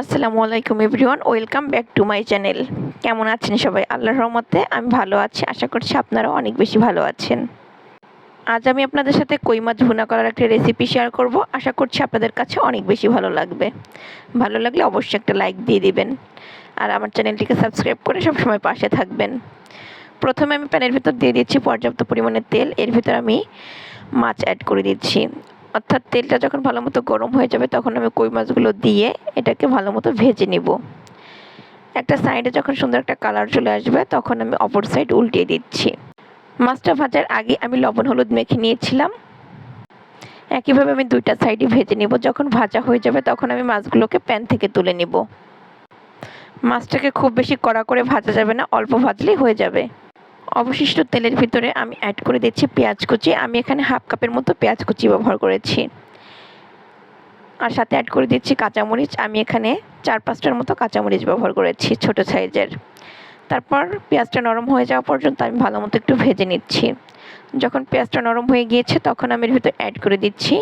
আসসালামু আলাইকুম everyone, welcome back to my channel. কেমন আছেন সবাই? আল্লাহর রহমতে আমি ভালো আছি। আশা করছি আপনারাও অনেক বেশি ভালো আছেন। আজ আমি আপনাদের সাথে কই মাছ ভুনা করার একটা রেসিপি শেয়ার করব। আশা করছি আপনাদের কাছে অনেক বেশি ভালো লাগবে। ভালো লাগলে অবশ্যই একটা লাইক দিয়ে দিবেন আর আমার চ্যানেলটিকে সাবস্ক্রাইব করে সবসময় পাশে থাকবেন। প্রথমে আমি প্যানের ভিতর দিয়ে দিচ্ছি পর্যাপ্ত পরিমাণে তেল। এর ভিতর আমি মাছ অ্যাড করে দিচ্ছি, অর্থাৎ তেলটা যখন ভালো মতো গরম হয়ে যাবে তখন আমি কই মাছগুলো দিয়ে এটাকে ভালো মতো ভেজে নিব। একটা সাইডে যখন সুন্দর একটা কালার চলে আসবে তখন আমি অপর সাইড উল্টিয়ে দিচ্ছি। মাছটা ভাজার আগে আমি লবণ হলুদ মেখে নিয়েছিলাম। একইভাবে আমি দুইটা সাইডই ভেজে নিব। যখন ভাজা হয়ে যাবে তখন আমি মাছগুলোকে প্যান থেকে তুলে নিব। মাছটাকে খুব বেশি কড়া করে ভাজা যাবে না, অল্প ভাজলেই হয়ে যাবে। অবশিষ্ট তেলের ভিতরে আমি অ্যাড করে দিচ্ছি পেঁয়াজ কুচি। আমি এখানে হাফ কাপের মতো পেঁয়াজ কুচি ব্যবহার করেছি। আর সাথে অ্যাড করে দিচ্ছি কাঁচামরিচ। আমি এখানে 4-5টার মতো কাঁচামরিচ ব্যবহার করেছি ছোট সাইজের। তারপর পেঁয়াজটা নরম হয়ে যাওয়া পর্যন্ত আমি ভালো মতো একটু ভেজে নিচ্ছি। যখন পেঁয়াজটা নরম হয়ে গিয়েছে তখন আমি এর ভিতরে অ্যাড করে দিচ্ছি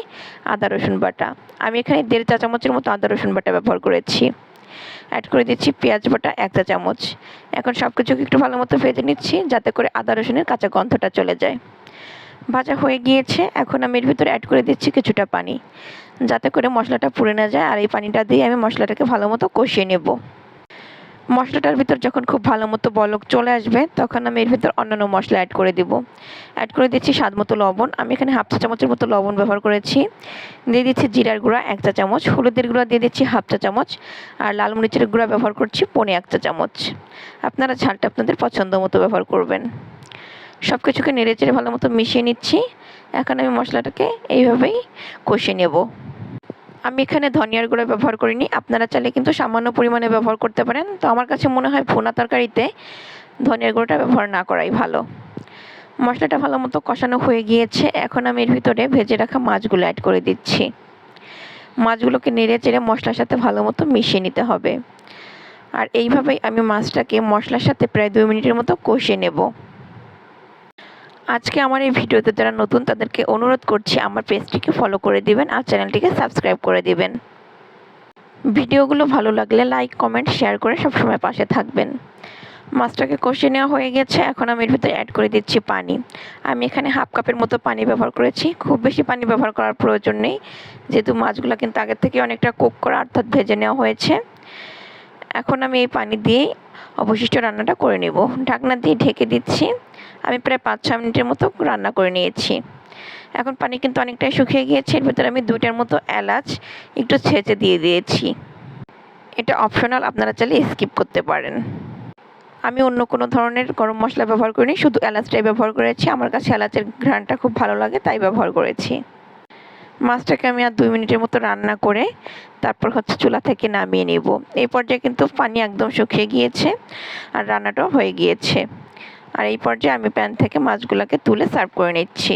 আদা রসুন বাটা। আমি এখানে 1.5 চা চামচের মতো আদা রসুন বাটা ব্যবহার করেছি। অ্যাড করে দিচ্ছি পেঁয়াজ বাটা 1 চা চামচ। এখন সব কিছুকে একটু ভালো মতো ভেজে নিচ্ছি যাতে করে আদা রসুনের কাঁচা গন্ধটা চলে যায়। ভাজা হয়ে গিয়েছে, এখন আমি এর ভিতরে অ্যাড করে দিচ্ছি কিছুটা পানি, যাতে করে মশলাটা পুড়ে না যায়। আর এই পানিটা দিয়ে আমি মশলাটাকে ভালো মতো কষিয়ে নেব। মশলাটার ভিতর যখন খুব ভালো মতো বলক চলে আসবে তখন আমি এর ভিতর অন্যান্য মশলা অ্যাড করে দেব। অ্যাড করে দিচ্ছি স্বাদ মতো লবণ। আমি এখানে হাফ চা চামচের মতো লবণ ব্যবহার করেছি। দিয়ে দিচ্ছি জিরার গুঁড়া 1 চা চামচ, হলুদের গুঁড়া দিয়ে দিচ্ছি হাফ চা চামচ, আর লাল মরিচের গুঁড়া ব্যবহার করছি 1 চা চামচ। আপনারা ঝালটা আপনাদের পছন্দ মতো ব্যবহার করবেন। সব কিছুকে নেড়ে চেড়ে ভালো মতো মিশিয়ে নিচ্ছি। এখন আমি মশলাটাকে এইভাবেই কষিয়ে নেব। আমি এখানে ধনিয়ার গুঁড়া ব্যবহার করিনি, আপনারা চাইলে কিন্তু সামান্য পরিমাণে ব্যবহার করতে পারেন। তো আমার কাছে মনে হয় ভুনা তরকারিতে ধনিয়ার গুঁড়োটা ব্যবহার না করাই ভালো। মশলাটা ভালো মতো কষানো হয়ে গিয়েছে, এখন আমি এর ভিতরে ভেজে রাখা মাছগুলো অ্যাড করে দিচ্ছি। মাছগুলোকে নেড়ে চেড়ে মশলার সাথে ভালো মতো মিশিয়ে নিতে হবে। আর এইভাবেই আমি মাছটাকে মশলার সাথে প্রায় 2 মিনিটের মতো কষিয়ে নেব। আজকে আমার এই ভিডিওতে যারা নতুন তাদেরকে অনুরোধ করছি আমার পেজটিকে ফলো করে দিবেন আর চ্যানেলটিকে সাবস্ক্রাইব করে দিবেন। ভিডিওগুলো ভালো লাগলে লাইক কমেন্ট শেয়ার করে সবসময় পাশে থাকবেন। মাছটাকে কষিয়ে নেওয়া হয়ে গেছে, এখন আমি এর ভিতরে অ্যাড করে দিচ্ছি পানি। আমি এখানে হাফ কাপের মতো পানি ব্যবহার করেছি। খুব বেশি পানি ব্যবহার করার প্রয়োজন নেই, যেহেতু মাছগুলো কিন্তু আগের থেকে অনেকটা কুক করা অর্থাৎ ভেজে নেওয়া হয়েছে। এখন আমি এই পানি দিয়েই অবশিষ্ট রান্নাটা করে নেব। ঢাকনা দিয়ে ঢেকে দিচ্ছি। আমি প্রায় 5-6 মিনিটের মতো রান্না করে নিয়েছি। এখন পানি কিন্তু অনেকটাই শুকিয়ে গিয়েছে। এর ভিতরে আমি 2টার মতো এলাচ একটু ছেঁচে দিয়ে দিয়েছি। এটা অপশনাল, আপনারা চাইলে স্কিপ করতে পারেন। আমি অন্য কোনো ধরনের গরম মশলা ব্যবহার করিনি, শুধু এলাচটাই ব্যবহার করেছি। আমার কাছে এলাচের ঘ্রাণটা খুব ভালো লাগে তাই ব্যবহার করেছি। মাছটাকে আমি আর 2 মিনিটের মতো রান্না করে তারপর চুলা থেকে নামিয়ে নেব। এই পর্যায়ে কিন্তু পানি একদম শুকিয়ে গিয়েছে আর রান্নাটাও হয়ে গিয়েছে। আর এই পর্যায়ে আমি প্যান থেকে মাছগুলোকে তুলে সার্ভ করে নিচ্ছি।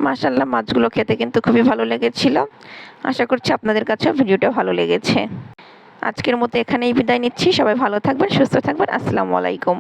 মাশাআল্লাহ, মাছগুলো খেতে কিন্তু খুবই ভালো লেগেছিল। আশা করছি আপনাদের কাছেও ভিডিওটা ভালো লেগেছে। আজকের মতো এখানেই বিদায় নিচ্ছি। সবাই ভালো থাকবেন, সুস্থ থাকবেন। আসসালামু আলাইকুম।